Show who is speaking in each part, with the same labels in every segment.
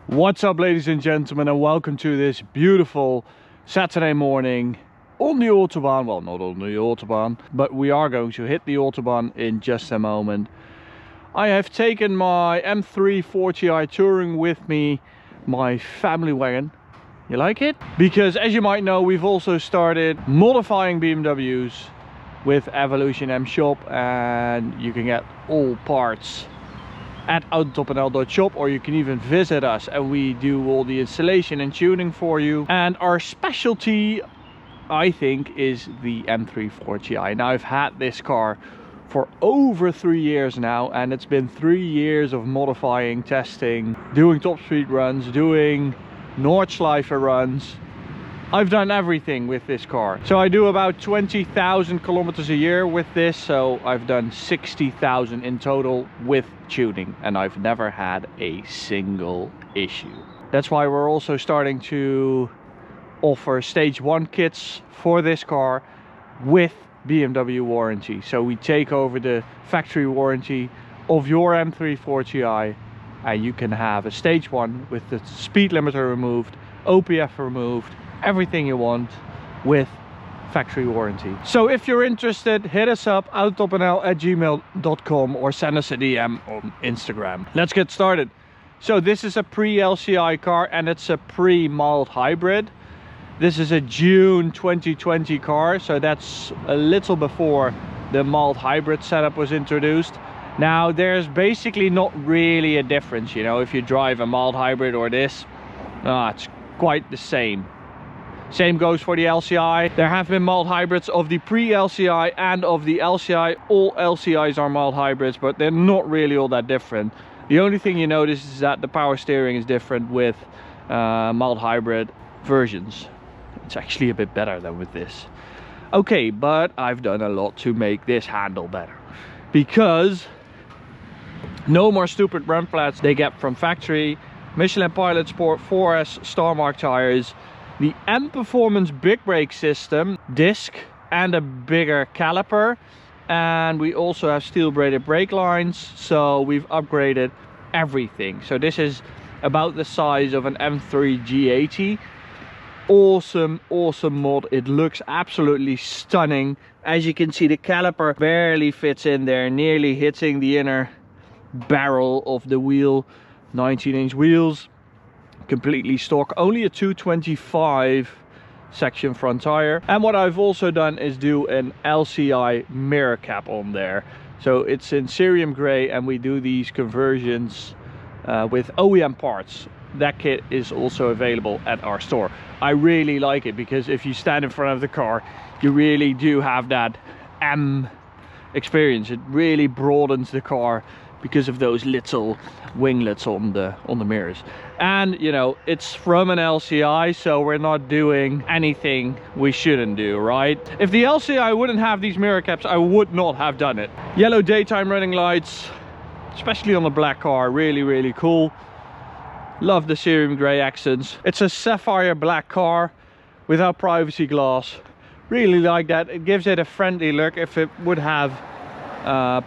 Speaker 1: What's up, ladies and gentlemen, and welcome to this beautiful Saturday morning on the Autobahn. Well, not on the Autobahn, but we are going to hit the Autobahn in just a moment. I have taken my M340i touring with me, my family wagon. You like it? Because as you might know, we've also started modifying BMWs with EvolutionM Shop, and you can get all parts at autobahn.shop, or you can even visit us and we do all the installation and tuning for you. And our specialty, I think, is the M340i. Now, I've had this car for over 3 years now, and it's been 3 years of modifying, testing, doing top speed runs, doing Nordschleife runs. I've done everything with this car. So I do about 20,000 kilometers a year with this, so I've done 60,000 in total with tuning, and I've never had a single issue. That's why we're also starting to offer stage 1 kits for this car with BMW warranty. So we take over the factory warranty of your M340i, and you can have a stage 1 with the speed limiter removed, OPF removed, everything you want with factory warranty. So if you're interested, hit us up autobahn@gmail.com or send us a DM on Instagram. Let's get started. So this is a pre-LCI car, and it's a pre-mild hybrid. This is a June 2020 car, so that's a little before the mild hybrid setup was introduced. Now, there's basically not really a difference, you know, if you drive a mild hybrid or this, it's quite the same. Same goes for the LCI. There have been mild hybrids of the pre-LCI and of the LCI. All LCIs are mild hybrids, but they're not really all that different. The only thing you notice is that the power steering is different with mild hybrid versions. It's actually a bit better than with this. Okay, but I've done a lot to make this handle better, because no more stupid run flats they get from factory. Michelin Pilot Sport 4S Star Mark tires, the M Performance big brake system, disc and a bigger caliper, and we also have steel braided brake lines, so we've upgraded everything. So this is about the size of an M3 G80. Awesome mod. It looks absolutely stunning. As you can see, the caliper barely fits in there, nearly hitting the inner barrel of the wheel. 19-inch wheels, completely stock, only a 225 section front tire. And what I've also done is do an LCI mirror cap on there, so it's in cerium gray, and we do these conversions with OEM parts. That kit is also available at our store. I really like it, because if you stand in front of the car, you really do have that M experience. It really broadens the car because of those little winglets on the mirrors. And you know, it's from an LCI, so we're not doing anything we shouldn't do, right? If the LCI wouldn't have these mirror caps, I would not have done it. Yellow daytime running lights, especially on the black car, really cool. Love the cerium gray accents. It's a sapphire black car without privacy glass. Really like that. It gives it a friendly look. If it would have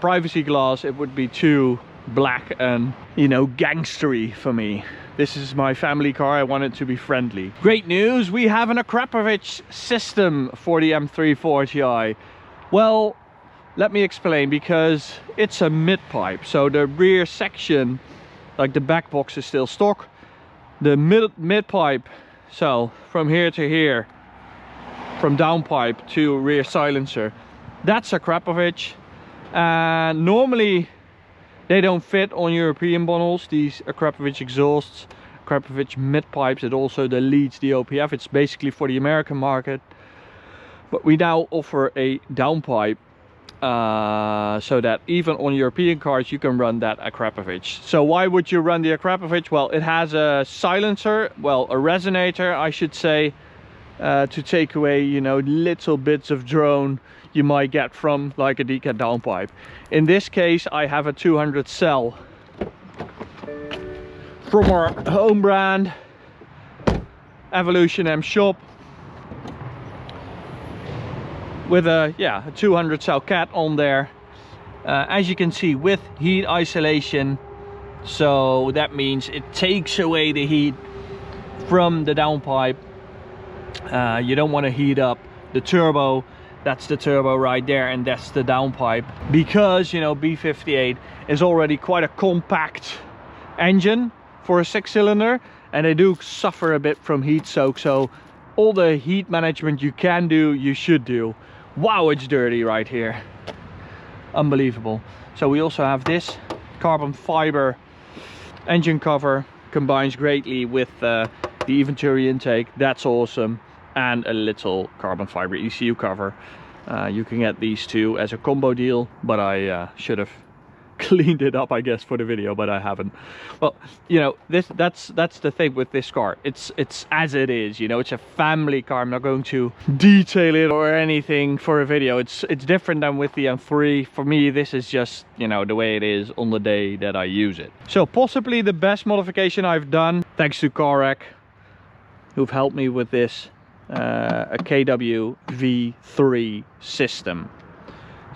Speaker 1: privacy glass, it would be too black and, you know, gangstery for me. This is my family car. I want it to be friendly. Great news, we have an AKRAPOVIC system for the M340i. Well, let me explain, because it's a mid-pipe, so the rear section, like the back box, is still stock. The mid-pipe, so from here to here, from downpipe to rear silencer, that's AKRAPOVIC. And normally they don't fit on European bundles, these AKRAPOVIC exhausts, AKRAPOVIC mid-pipes. It also deletes the OPF. It's basically for the American market, but we now offer a downpipe, so that even on European cars you can run that AKRAPOVIC. So why would you run the AKRAPOVIC? Well, it has a silencer, well, a resonator I should say, to take away, you know, little bits of drone you might get from like a Decat downpipe. In this case, I have a 200 cell from our home brand EvolutionM Shop, with a 200 cell cat on there, as you can see, with heat isolation So that means it takes away the heat from the downpipe. You don't want to heat up the turbo. That's the turbo right there, and that's the downpipe, because you know B58 is already quite a compact engine for a 6-cylinder, and they do suffer a bit from heat soak. So all the heat management you can do, you should do. Wow, it's dirty right here, unbelievable. So we also have this carbon fiber engine cover, combines greatly with the Eventuri intake. That's awesome. And a little carbon fiber ECU cover. You can get these two as a combo deal, but I should have cleaned it up, I guess, for the video, but I haven't. Well, you know, that's the thing with this car. It's as it is, you know. It's a family car. I'm not going to detail it or anything for a video. It's different than with the M3. For me, this is just, you know, the way it is on the day that I use it. So possibly the best modification I've done, thanks to CarRack, who've helped me with this. A KW V3 system,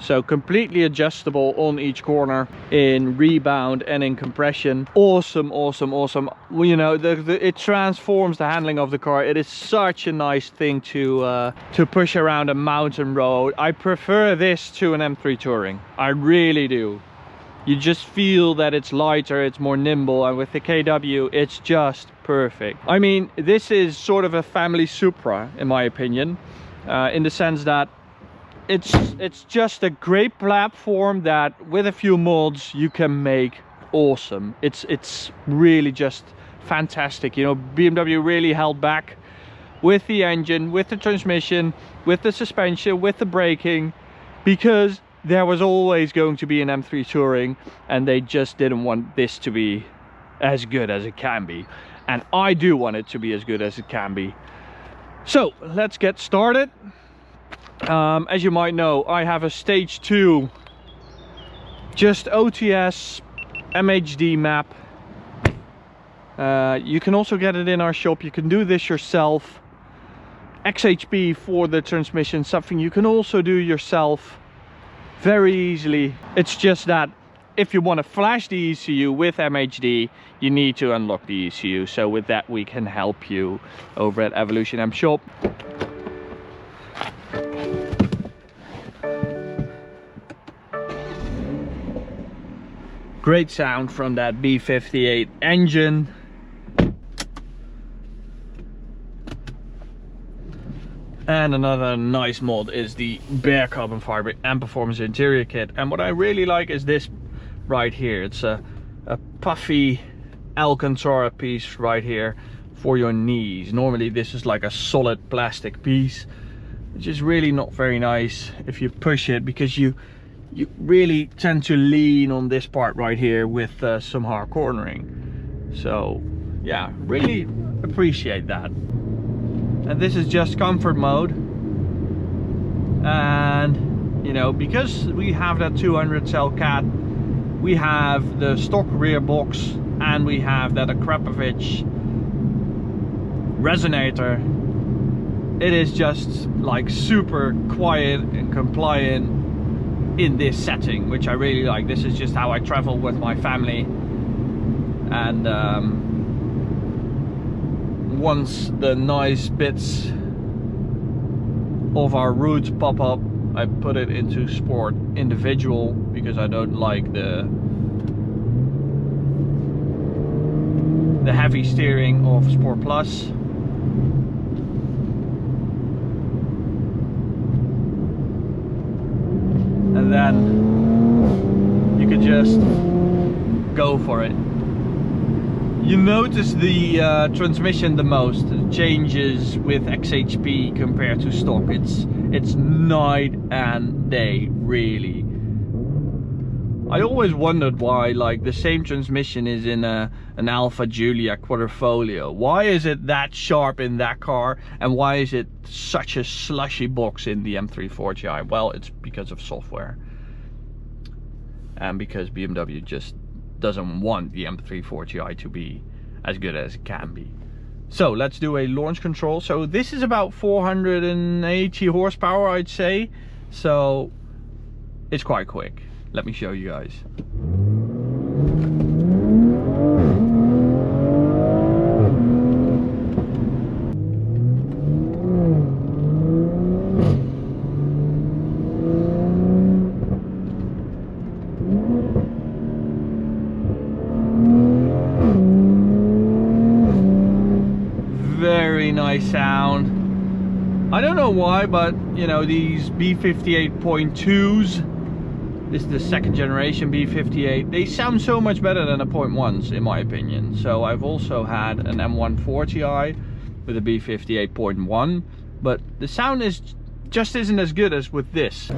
Speaker 1: so completely adjustable on each corner, in rebound and in compression. Awesome, awesome, awesome. Well, you know, it transforms the handling of the car. It is such a nice thing to push around a mountain road. I prefer this to an M3 Touring, I really do. You just feel that it's lighter, it's more nimble, and with the KW it's just perfect. I mean, this is sort of a family Supra in my opinion, in the sense that it's just a great platform that with a few mods you can make awesome. It's really just fantastic. You know, BMW really held back with the engine, with the transmission, with the suspension, with the braking, because there was always going to be an M3 Touring, and they just didn't want this to be as good as it can be. And I do want it to be as good as it can be. So let's get started. As you might know, I have a Stage 2, just OTS MHD map. You can also get it in our shop. You can do this yourself. XHP for the transmission, something you can also do yourself very easily. It's just that if you want to flash the ECU with MHD, you need to unlock the ECU. So with that, we can help you over at EvolutionM shop. Great sound from that B58 engine. And another nice mod is the bare carbon fiber and performance interior kit. And what I really like is this right here. It's a puffy Alcantara piece right here for your knees. Normally this is like a solid plastic piece, which is really not very nice if you push it, because you really tend to lean on this part right here with some hard cornering. So yeah, really appreciate that. And this is just comfort mode, and you know, because we have that 200 cell cat, we have the stock rear box, and we have that AKRAPOVIC resonator. It is just like super quiet and compliant in this setting, which I really like. This is just how I travel with my family, and once the nice bits of our routes pop up, I put it into sport individual, because I don't like the heavy steering of Sport Plus. And then you can just go for it. You notice the transmission the most. It changes with XHP compared to stock. It's night and day, really. I always wondered why, like, the same transmission is in an Alfa Giulia Quadrifoglio. Why is it that sharp in that car, and why is it such a slushy box in the M340i? Well, it's because of software, and because BMW just doesn't want the M340i to be as good as it can be. So let's do a launch control. So this is about 480 horsepower, I'd say, so it's quite quick. Let me show you guys. nice sound. I don't know why, but you know, these B58.2s, this is the second generation B58, they sound so much better than the .1s in my opinion. So I've also had an M140i with a B58.1, but the sound just isn't as good as with this.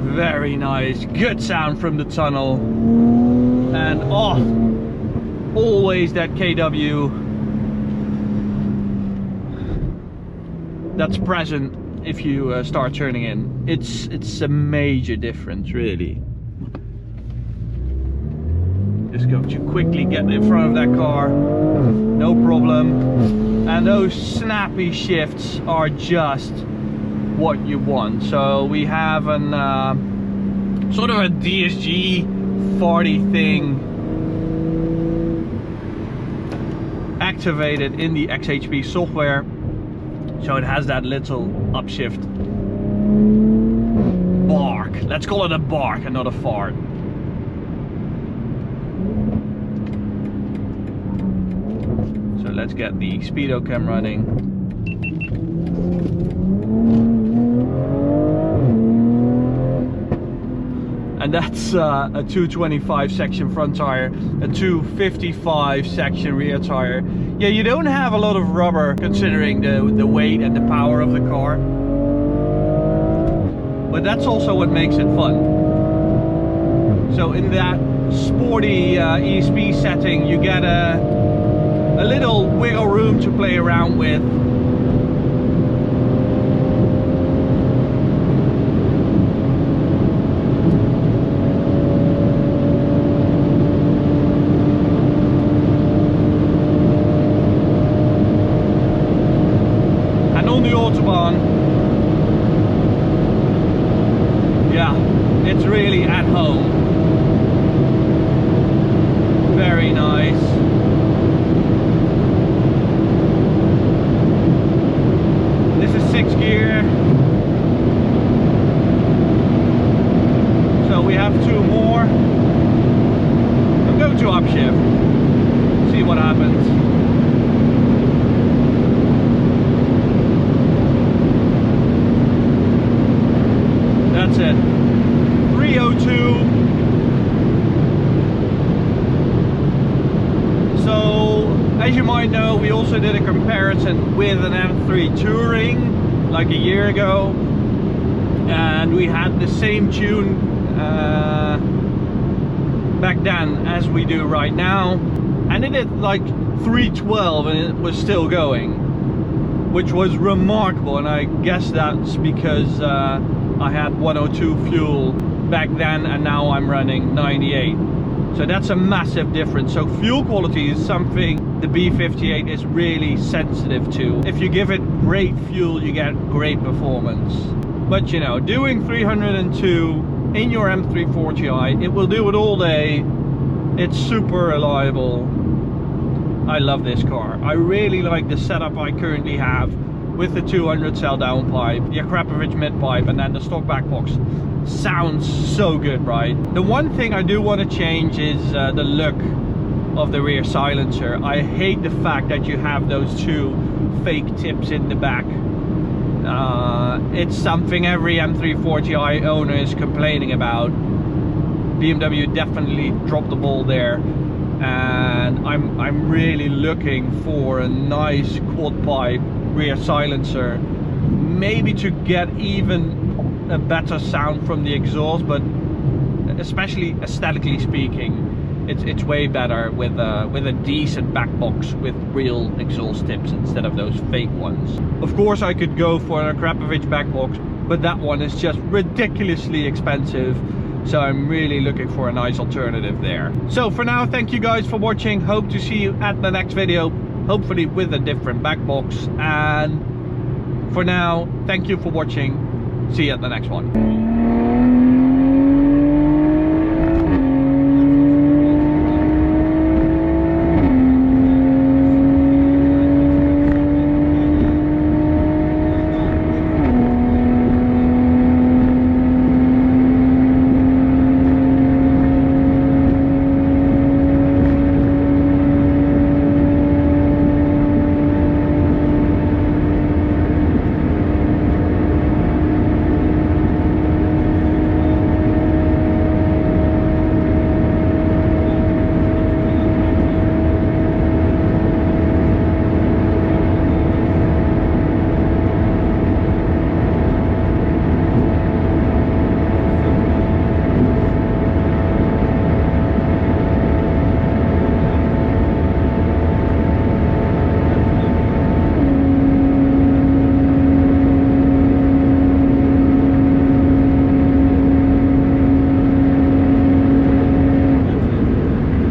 Speaker 1: Very nice, good sound from the tunnel, and oh, always that KW that's present if you start turning in. It's a major difference, really. Just going to quickly get in front of that car, no problem. And those snappy shifts are just what you want. So we have an sort of a DSG 40 thing activated in the XHP software, so it has that little upshift bark. Let's call it a bark and not a fart. So let's get the speedo cam running. And that's a 225 section front tire, a 255 section rear tire. Yeah, you don't have a lot of rubber considering the weight and the power of the car. But that's also what makes it fun. So in that sporty ESP setting, you get a little wiggle room to play around with. Autobahn, yeah, it's really at home. Very nice. This is 6th gear, so we have 2 more. I'm going to upshift, see what happens. That's it. 302. So, as you might know, we also did a comparison with an M3 Touring like a year ago, and we had the same tune back then as we do right now, and it did like 312 and it was still going, which was remarkable. And I guess that's because I had 102 fuel back then and now I'm running 98. So that's a massive difference. So fuel quality is something the B58 is really sensitive to. If you give it great fuel, you get great performance. But you know, doing 302 in your M340i, it will do it all day. It's super reliable. I love this car. I really like the setup I currently have with the 200 cell downpipe, the AKRAPOVIC mid-pipe, and then the stock back box. Sounds so good, right? The one thing I do want to change is the look of the rear silencer. I hate the fact that you have those two fake tips in the back. It's something every M340i owner is complaining about. BMW definitely dropped the ball there, and I'm really looking for a nice quad pipe rear silencer, maybe to get even a better sound from the exhaust, but especially aesthetically speaking, it's way better with a decent back box with real exhaust tips instead of those fake ones. Of course I could go for an AKRAPOVIC back box, but that one is just ridiculously expensive, so I'm really looking for a nice alternative there. So for now, thank you guys for watching. Hope to see you at the next video, hopefully with a different back box. And for now, thank you for watching. See you at the next one.